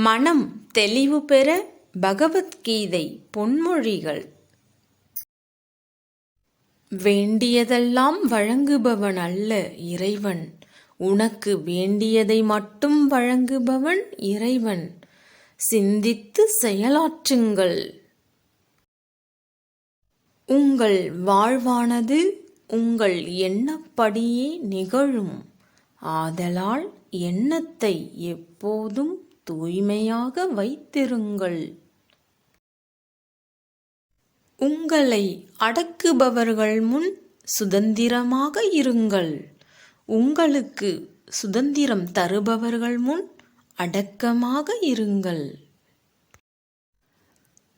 மனம் தெளிவு பெற பகவத்கீதை பொன்மொழிகள். வேண்டியதெல்லாம் வழங்குபவன் அல்ல இறைவன், உனக்கு வேண்டியதை மட்டும் வழங்குபவன் இறைவன். சிந்தித்து செயலாற்றுங்கள். உங்கள் வாழ்வானது உங்கள் எண்ணப்படியே நிகழும். ஆதலால் எண்ணத்தை எப்போதும் தூய்மையாக வைத்திருங்கள். உங்களை அடக்குபவர்கள் முன் சுதந்திரமாக இருங்கள். உங்களுக்கு சுதந்திரம் தருபவர்கள் முன் அடக்கமாக இருங்கள்.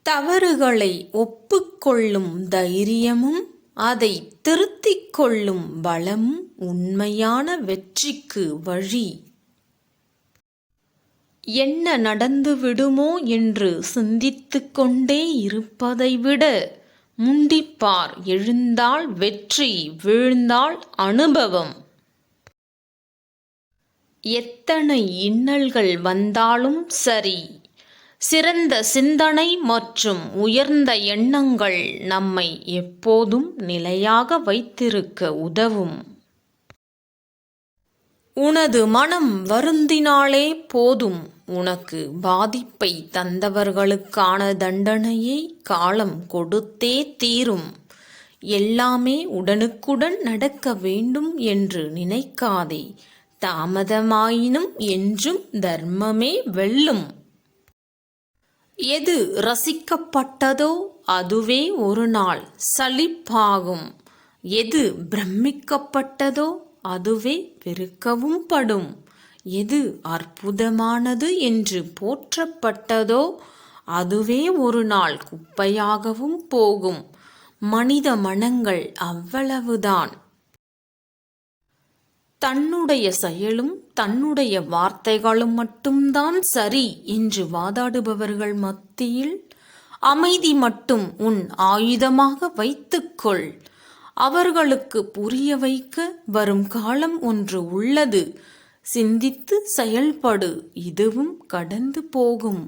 தவறுகளை ஒப்புக்கொள்ளும் தைரியமும் அதை திருத்திக் கொள்ளும் பலமும் உண்மையான வெற்றிக்கு வழி. என்ன நடந்து விடுமோ என்று சிந்தித்துக் கொண்டே இருப்பதை விட முண்டிப்பார், எழுந்தால் வெற்றி, வீழ்ந்தால் அனுபவம். எத்தனை இன்னல்கள் வந்தாலும் சரி, சிறந்த சிந்தனை மற்றும் உயர்ந்த எண்ணங்கள் நம்மை எப்போதும் நிலையாக வைத்திருக்க உதவும். உனது மனம் வருந்தினாலே போதும், உனக்கு பாதிப்பை தந்தவர்களுக்கான தண்டனையை காலம் கொடுத்தே தீரும். எல்லாமே உடனுக்குடன் நடக்க வேண்டும் என்று நினைக்காதே. தாமதமாயினும் என்றும் தர்மமே வெல்லும். எது ரசிக்கப்பட்டதோ அதுவே ஒரு நாள் சலிப்பாகும். எது பிரமிக்கப்பட்டதோ அதுவே வெறுக்கவும் படும். எது அற்புதமானது என்று போற்றப்பட்டதோ அதுவே ஒரு நாள் குப்பையாகவும் போகும். மனித மனங்கள் அவ்வளவுதான். தன்னுடைய செயலும் தன்னுடைய வார்த்தைகளும் மட்டும்தான் சரி என்று வாதாடுபவர்கள் மத்தியில் அமைதி மட்டும் உன் ஆயுதமாக வைத்துக்கொள். அவர்களுக்கு புரிய வைக்க வரும் காலம் ஒன்று உள்ளது. சிந்தித்து செயல்படு, இதுவும் கடந்து போகும்.